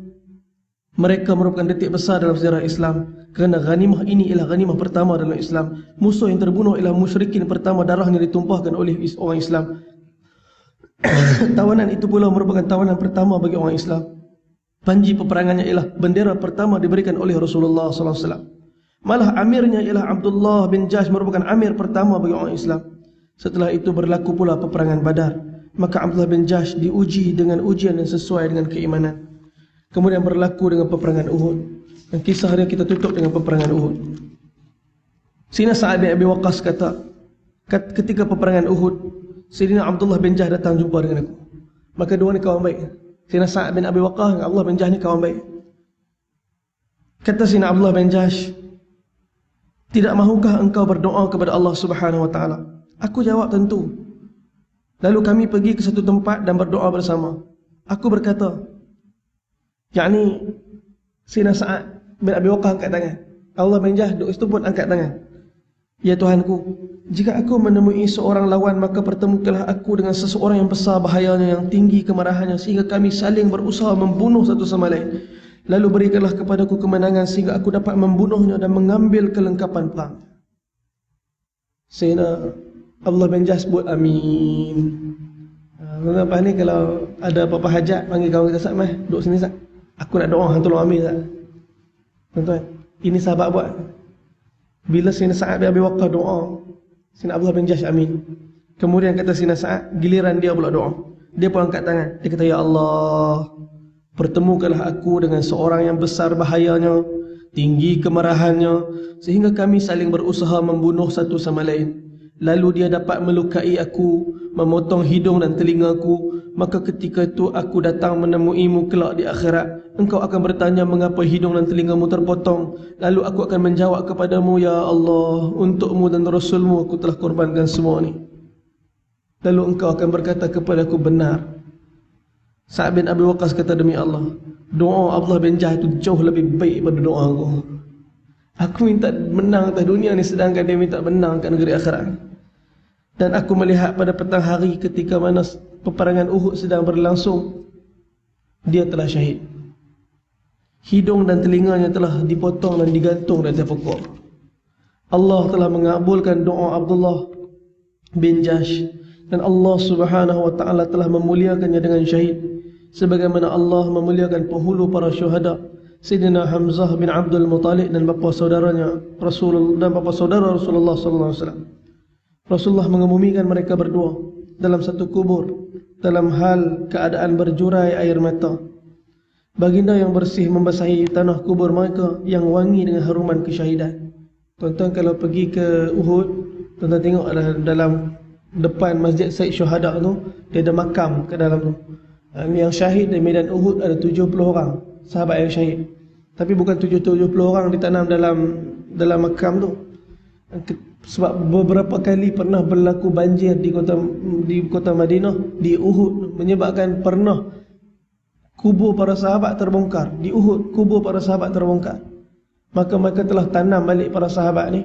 mereka merupakan detik besar dalam sejarah Islam kerana ghanimah ini ialah ghanimah pertama dalam Islam. Musuh yang terbunuh ialah musyrikin pertama darahnya ditumpahkan oleh orang Islam. Tawanan itu pula merupakan tawanan pertama bagi orang Islam. Panji peperangannya ialah bendera pertama diberikan oleh Rasulullah SAW. Malah amirnya ialah Abdullah bin Jahsh merupakan amir pertama bagi orang Islam. Setelah itu berlaku pula peperangan Badar. Maka Abdullah bin Jahsh diuji dengan ujian yang sesuai dengan keimanan. Kemudian berlaku dengan peperangan Uhud. Dan kisah dia kita tutup dengan peperangan Uhud. Sayyidina Sa'ad bin Abi Waqqas kata, ketika peperangan Uhud, Sayyidina Abdullah bin Jahsh datang jumpa dengan aku. Maka dua ni kawan baik. Sayyidina Sa'ad bin Abi Waqqas dengan Abdullah bin Jahsh ni kawan baik. Kata Sayyidina Abdullah bin Jahsh, tidak mahukah engkau berdoa kepada Allah Subhanahu wa taala? Aku jawab tentu. Lalu kami pergi ke satu tempat dan berdoa bersama. Aku berkata, yakni Sayyidina Sa'ad bin Abi Waqqas angkat tangan. Abdullah bin Jahsh duduk situ pun angkat tangan. Ya Tuhanku, jika aku menemui seorang lawan, maka pertemukanlah aku dengan seseorang yang besar bahayanya, yang tinggi kemarahannya, sehingga kami saling berusaha membunuh satu sama lain. Lalu berikanlah kepadaku kemenangan sehingga aku dapat membunuhnya dan mengambil kelengkapan perang. Sayyidina Abdullah bin Jahsh sebut amin. Lepas ni kalau ada apa-apa hajat, panggil kawan kita, Sat, duduk sini Sat, aku nak doa, hang tolong ambil Sat. Tuan-tuan, ini sahabat buat. Bila Sayyidina Sa'ad bin Abi Waqqas doa, Sayyidina Abdullah bin Jahsh amin. Kemudian kata Sayyidina Sa'ad, giliran dia pula doa. Dia pun angkat tangan. Dia kata, Ya Allah, pertemukanlah aku dengan seorang yang besar bahayanya, tinggi kemarahannya, sehingga kami saling berusaha membunuh satu sama lain. Lalu dia dapat melukai aku, memotong hidung dan telingaku. Maka ketika itu aku datang menemuimu kelak di akhirat. Engkau akan bertanya mengapa hidung dan telingamu terpotong. Lalu aku akan menjawab kepadamu, Ya Allah, untukmu dan Rasulmu aku telah korbankan semua ni. Lalu engkau akan berkata kepadaku, benar. Sa'ad bin Abi Waqqas kata, demi Allah, doa Abdullah bin Jahsh itu jauh lebih baik daripada doa aku. Aku minta menang atas dunia ni, sedangkan dia minta menang kat negeri akhirat. Dan aku melihat pada petang hari ketika mana peperangan Uhud sedang berlangsung, dia telah syahid. Hidung dan telinganya telah dipotong dan digantung di atas pokok. Allah telah mengabulkan doa Abdullah bin Jahsh, dan Allah Subhanahu wa taala telah memuliakannya dengan syahid, sebagaimana Allah memuliakan penghulu para syuhada, Sayyidina Hamzah bin Abdul Muttalib dan bapa saudaranya Rasulullah, dan bapa saudara Rasulullah sallallahu alaihi wasallam. Rasulullah mengemumikan mereka berdua dalam satu kubur dalam hal keadaan berjurai air mata. Baginda yang bersih membasahi tanah kubur mereka yang wangi dengan haruman kesyahidan. Tuan-tuan kalau pergi ke Uhud, tuan-tuan tengok dalam depan Masjid Said Syuhada tu, dia ada makam ke dalam tu. Yang syahid di medan Uhud ada 70 orang sahabat yang syahid. Tapi bukan 70 orang ditanam dalam makam tu. Sebab beberapa kali pernah berlaku banjir di kota Madinah, di Uhud, menyebabkan pernah kubur para sahabat terbongkar. Di Uhud kubur para sahabat terbongkar. Maka mereka telah tanam balik para sahabat ni,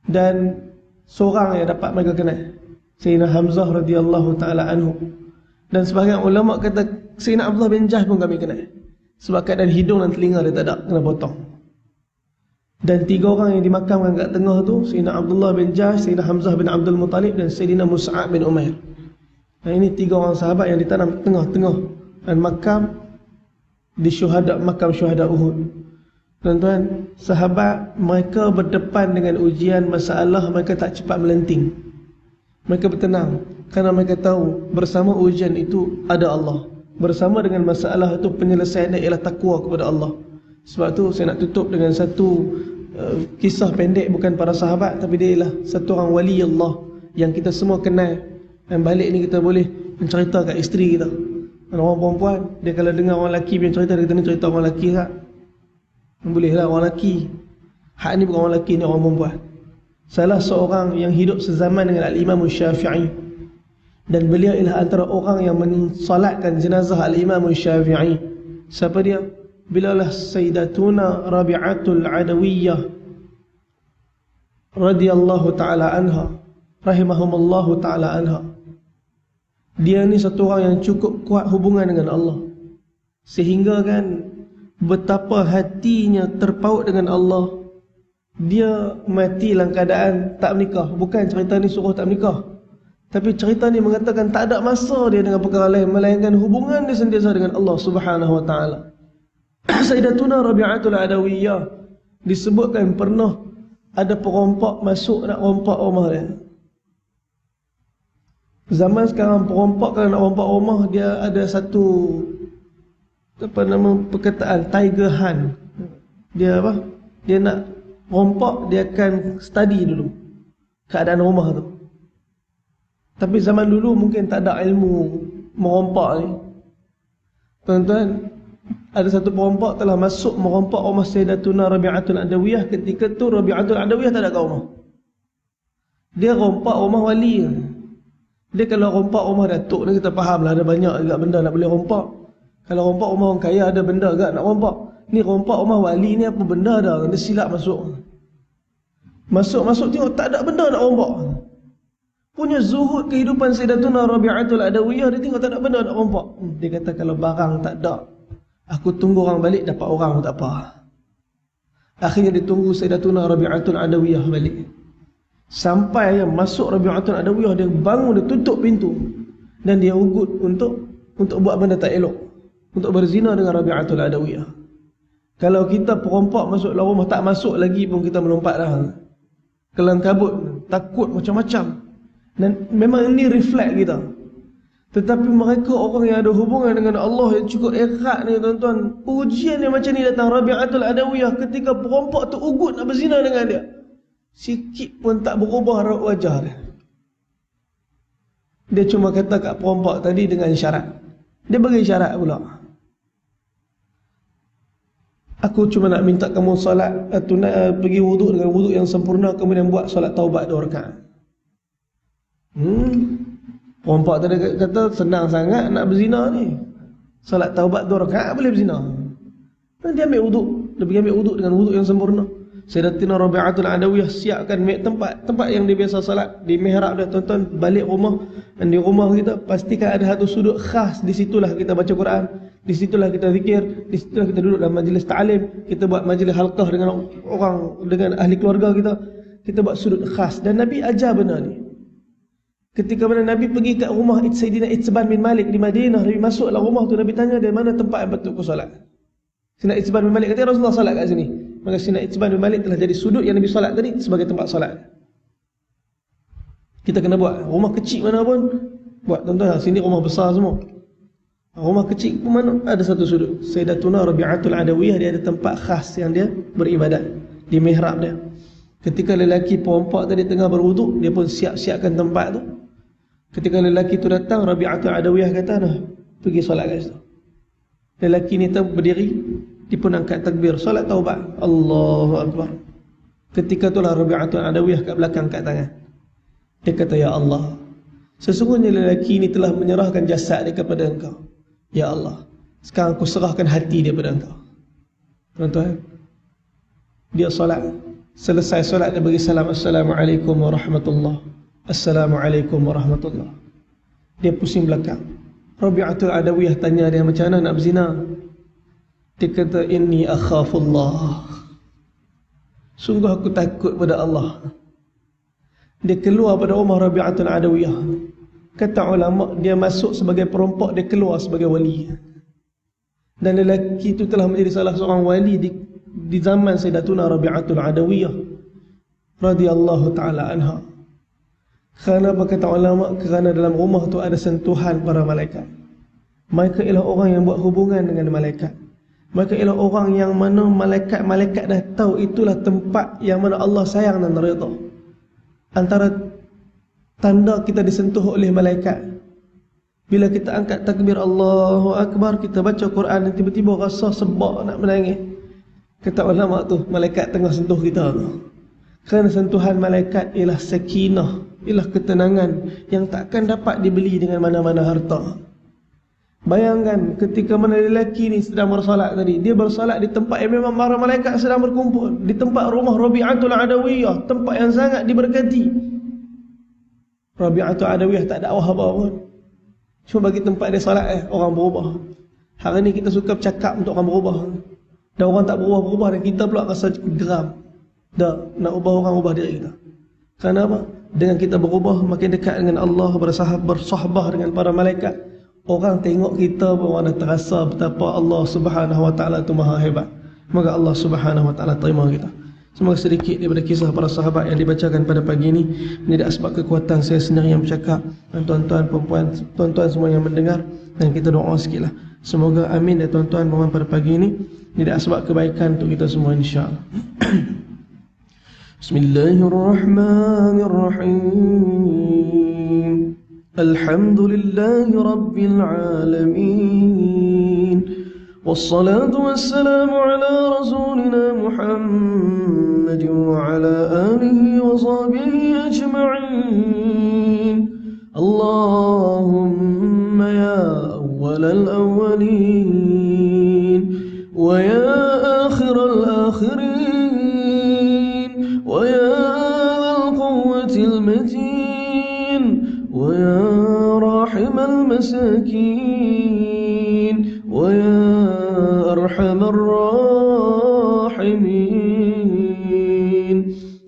dan seorang yang dapat mereka kenal, Sayyidina Hamzah radhiyallahu taala anhu. Dan sebahagian ulama kata Sayyidina Abdullah bin Jahsh pun kami kenal, sebab keadaan hidung dan telinga dia tak ada, kena potong. Dan 3 orang yang dimakamkan kat tengah tu, Sayyidina Abdullah bin Jahsh, Sayyidina Hamzah bin Abdul Muttalib dan Sayyidina Mus'ab bin Umair. Dan ini 3 orang sahabat yang ditanam tengah-tengah dan makam di makam syuhada Uhud. Tuan-tuan, sahabat mereka berdepan dengan ujian masalah, mereka tak cepat melenting. Mereka bertenang kerana mereka tahu bersama ujian itu ada Allah. Bersama dengan masalah itu penyelesaiannya ialah takwa kepada Allah. Sebab tu saya nak tutup dengan satu kisah pendek, bukan para sahabat, tapi dia ialah satu orang wali Allah yang kita semua kenal. Dan balik ni kita boleh mencerita kat isteri kita. Dan orang perempuan, dia kalau dengar orang lelaki punya cerita, dia kata ni cerita orang lelaki tak? Bolehlah orang lelaki. Hak ni bukan orang lelaki, ni orang perempuan. Salah seorang yang hidup sezaman dengan Al-Imam Syafi'i, dan beliau ialah antara orang yang mensalatkan jenazah Al-Imam Syafi'i. Siapa dia? Beliau adalah Sayyidatuna Rabi'atul Adawiyah radhiyallahu ta'ala anha, rahimahumullahu ta'ala anha. Dia ni satu orang yang cukup kuat hubungan dengan Allah, sehingga kan betapa hatinya terpaut dengan Allah. Dia mati dalam keadaan tak menikah. Bukan cerita ni suruh tak menikah, tapi cerita ni mengatakan tak ada masa dia dengan perkara lain melainkan hubungan dia sentiasa dengan Allah Subhanahu wa taala. Sayyidatuna Rabi'atul Adawiyah disebutkan pernah ada perompak masuk nak rompak rumah dia. Zaman sekarang perompak kalau nak rompak rumah, dia ada satu perkataan tiger hunt. Dia apa? Dia nak rompak, dia akan study dulu keadaan rumah tu. Tapi zaman dulu mungkin tak ada ilmu merompak ni. Tuan-tuan, ada satu perompak telah masuk merompak rumah Sayyidatuna Rabi'atul Adawiyah. Ketika tu Rabi'atul Adawiyah tak ada kat rumah. Dia rompak rumah wali. Dia kalau rompak rumah datuk ni kita faham lah, ada banyak juga benda nak boleh rompak. Kalau rompak rumah orang kaya ada benda agak nak rompak. Ni rompak rumah wali ni apa benda dah. Dia silap masuk. Masuk tengok tak ada benda nak rompak. Punya zuhud kehidupan Sayyidatuna Rabi'atul Adawiyah, dia tengok tak ada benda nak rompak. Dia kata kalau barang tak ada, aku tunggu orang balik, dapat orang pun tak apa. Akhirnya dia tunggu Sayyidatuna Rabi'atul Adawiyah balik. Sampai yang masuk Rabi'atul Adawiyah, dia bangun, dia tutup pintu. Dan dia ugut untuk buat benda tak elok. Untuk berzina dengan Rabi'atul Adawiyah. Kalau kita perompak masuk dalam rumah, tak masuk lagi pun kita melompat dah. Kelang kabut, takut macam-macam. Dan memang ini refleks kita. Tetapi mereka orang yang ada hubungan dengan Allah yang cukup erat ni tuan-tuan, ujian yang macam ni datang. Rabi'atul Adawiyah ketika perompak tu ugut nak berzina dengan dia, sikit pun tak berubah raut wajah dia. Dia cuma kata kat perompak tadi dengan syarat. Dia bagi syarat pula. Aku cuma nak minta kamu solat, pergi wuduk dengan wuduk yang sempurna, kemudian buat solat taubat 2 rakaat. Perompak tadi kata senang sangat nak berzina ni. Salat taubat 2 rakaat boleh berzina. Dia ambil wuduk. Dia pergi ambil wuduk dengan wuduk yang sempurna. Sayyidatina Rabi'atul Adawiyah siapkan tempat yang dia biasa salat di mihrab dia, tuan-tuan. Balik rumah, dan di rumah kita pastikan ada satu sudut khas. Di situlah kita baca Quran, di situlah kita zikir, di situlah kita duduk dalam majlis ta'lim, kita buat majlis halqah dengan orang, dengan ahli keluarga kita. Kita buat sudut khas. Dan Nabi ajar benda ni. Ketika mana Nabi pergi kat rumah Sayyidina Itzban bin Malik di Madinah, Nabi masuk dalam rumah tu, Nabi tanya dia mana tempat yang patut aku solat. Sayyidina Itzban bin Malik kata Rasulullah solat kat sini. Maka Sayyidina Itzban bin Malik telah jadi sudut yang Nabi solat tadi sebagai tempat solat. Kita kena buat. Rumah kecil mana pun buat, tuan-tuan. Sini rumah besar semua. Rumah kecil pun mana ada satu sudut. Sayyidatuna Rabi'atul Adawiyah, dia ada tempat khas yang dia beribadat di mihrab dia. Ketika lelaki perompak tadi tengah berwuduk, dia pun siap-siapkan tempat tu. Ketika lelaki tu datang, Rabi'atul Adawiyah kata, "Nah, pergi solat kat situ." Lelaki ni tu berdiri, dia pun angkat takbir, solat taubat. Allahu Akbar. Ketika itulah Rabi'atul Adawiyah kat belakang kat tangan. Dia kata, "Ya Allah, sesungguhnya lelaki ini telah menyerahkan jasad dia kepada Engkau. Ya Allah, sekarang aku serahkan hati dia kepada Engkau." Tuan-tuan, dia solat. Selesai solat dia bagi salam, "Assalamualaikum warahmatullahi." "Assalamualaikum warahmatullahi." Dia pusing belakang. Rabi'atul Adawiyah tanya dia, "Macam mana nak berzina?" Dia kata, "Inni akhafullah." Sungguh aku takut pada Allah. Dia keluar pada rumah Rabi'atul Adawiyah. Kata ulama, dia masuk sebagai perompak, dia keluar sebagai wali. Dan lelaki itu telah menjadi salah seorang wali di zaman Sayyidatuna Rabi'atul Adawiyah radhiyallahu taala anha. Kerana apa kata ulama? Kerana dalam rumah tu ada sentuhan para malaikat. Mereka ialah orang yang buat hubungan dengan malaikat. Mereka ialah orang yang mana malaikat-malaikat dah tahu itulah tempat yang mana Allah sayang dan redha. Antara tanda kita disentuh oleh malaikat, bila kita angkat takbir Allahu Akbar, kita baca Quran dan tiba-tiba rasa sebab nak menangis. Kata ulama tu, malaikat tengah sentuh kita tu. Kerana sentuhan malaikat ialah sakinah, ialah ketenangan yang takkan dapat dibeli dengan mana-mana harta. Bayangkan ketika mana lelaki ni sedang bersolat tadi, dia bersolat di tempat yang memang para malaikat sedang berkumpul, di tempat rumah Rabi'atul Adawiyah, tempat yang sangat diberkati. Rabi'atul Adawiyah tak dakwah apa pun, cuma bagi tempat dia solat, orang berubah. Hari ni kita suka bercakap untuk orang berubah, dan orang tak berubah-berubah, dan kita pula rasa geram. Dah nak ubah orang, ubah diri kita. Kerana apa? Dengan kita berubah, makin dekat dengan Allah, bersahbah dengan para malaikat, orang tengok kita pun orang dah terasa betapa Allah Subhanahu Wa Taala itu maha hebat. Moga Allah Subhanahu Wa Taala terima kita. Semoga sedikit daripada kisah para sahabat yang dibacakan pada pagi ini menjadi asbab kekuatan saya sendiri yang bercakap, dan tuan-tuan, perempuan, tuan-tuan semua yang mendengar, dan kita doa sikitlah. Semoga amin ya tuan-tuan perempuan pada pagi ini menjadi asbab kebaikan untuk kita semua insya-Allah. Bismillahirrahmanirrahim. Alhamdulillahi Rabbil Alamin. Wassalatu wassalamu ala rasulina Muhammadin wa ala alihi wa sahbihi ajma'in. Allahumma ya awwalal awwalin wa ya المساكين ويا أرحم الراحمين.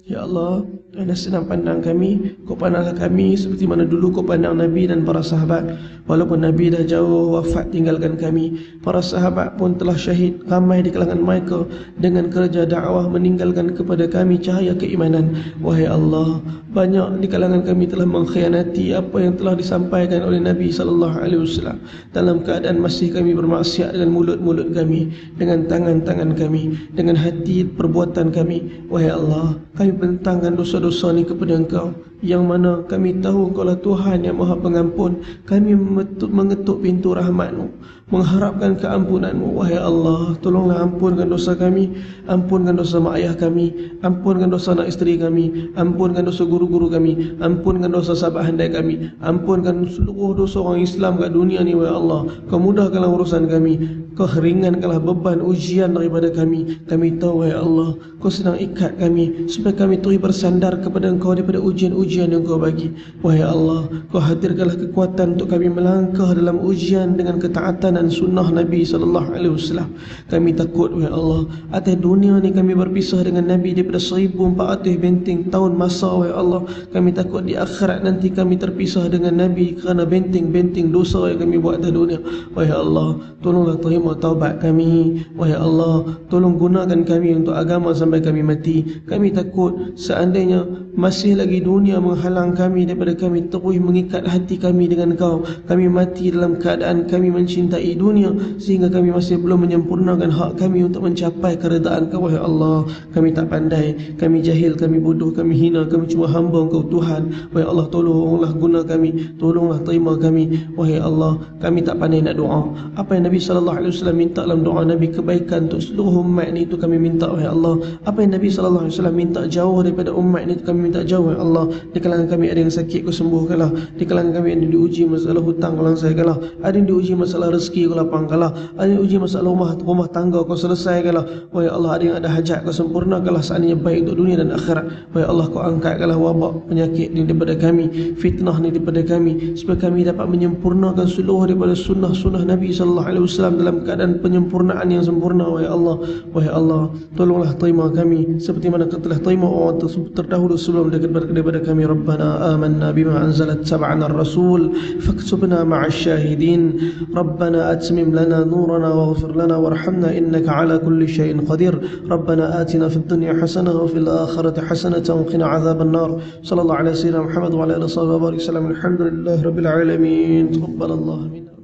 Ya Allah, Anda sedang pandang kami, Kau pandanglah kami seperti mana dulu Kau pandang Nabi dan para sahabat. Walaupun Nabi dah jauh wafat tinggalkan kami, para sahabat pun telah syahid, ramai di kalangan mereka dengan kerja dakwah meninggalkan kepada kami cahaya keimanan. Wahai Allah, banyak di kalangan kami telah mengkhianati apa yang telah disampaikan oleh Nabi SAW. Dalam keadaan masih kami bermaksiat dengan mulut-mulut kami, dengan tangan-tangan kami, dengan hati perbuatan kami. Wahai Allah, kami bentangkan dosa-dosa ni kepada Engkau, yang mana kami tahu Engkau lah Tuhan yang Maha Pengampun. Kami mengetuk pintu rahmat-Mu, mengharapkan keampunan-Mu. Wahai Allah, tolonglah ampunkan dosa kami, ampunkan dosa mak ayah kami, ampunkan dosa anak isteri kami, ampunkan dosa guru-guru kami, ampunkan dosa sahabat handai kami, ampunkan seluruh dosa orang Islam kat dunia ni. Wahai Allah, Kau mudahkanlah urusan kami, Kau ringankanlah beban ujian daripada kami. Kami tahu wahai Allah, Kau sedang ikat kami supaya kami terus bersandar kepada Engkau daripada ujian-ujian yang Kau bagi. Wahai Allah, Kau hadirkanlah kekuatan untuk kami melangkah dalam ujian dengan ketaatan dan sunnah Nabi SAW. Kami takut wahai Allah, atas dunia ni kami berpisah dengan Nabi daripada 1400 benteng tahun masa. Wahai Allah, kami takut di akhirat nanti kami terpisah dengan Nabi kerana benteng-benteng dosa yang kami buat atas dunia. Wahai Allah, tolonglah terima taubat kami. Wahai Allah, tolong gunakan kami untuk agama sampai kami mati. Kami takut seandainya masih lagi dunia menghalang kami daripada kami terus mengikat hati kami dengan Kau, kami mati dalam keadaan kami mencintai dunia sehingga kami masih belum menyempurnakan hak kami untuk mencapai keredaan Kau. Wahai Allah, kami tak pandai, kami jahil, kami bodoh, kami hina, kami cuma hamba Engkau Tuhan. Wahai Allah, tolonglah guna kami, tolonglah terima kami. Wahai Allah, kami tak pandai nak doa. Apa yang Nabi SAW minta dalam doa Nabi, kebaikan untuk seluruh umat ni, itu kami minta. Wahai Allah, apa yang Nabi SAW minta jauh daripada umat ni, itu kami minta jauh. Wahai Allah, di kalangan kami ada yang sakit, Kau sembuhkanlah. Di kalangan kami ada yang diuji masalah hutang, Kau langsaikanlah. Ada yang diuji masalah rezeki, Kau lapangkanlah. Ada yang diuji masalah rumah tangga, Kau selesaikanlah. Wahai Allah, ada yang ada hajat, Kau sempurnakanlah seandainya baik untuk dunia dan akhirat. Wahai Allah, Kau angkatkanlah wabak penyakit ni daripada kami, fitnah ni daripada kami, supaya kami dapat menyempurnakan seluruh daripada sunnah-sunnah Nabi SAW dalam keadaan penyempurnaan yang sempurna. Wahai Allah, tolonglah terima kami seperti mana Kau telah terima orang terdahulu sebelum daripada kami. Rabbana amanna bima anzalat sab'ana ar-rasul faktubna ma'asy syahidin. Rabbana atmim lana nurana waghfir lana warhamna innaka ala kulli syai'in qadir. Rabbana atina fid dunya hasanah wa fil akhirati hasanah wa qina adzaban nar. Sallallahu alaihi wasallam Muhammad wa ala alihi wa sahbihi wa sallam. Alhamdulillahi rabbil alamin. Taqabbalallahu minna.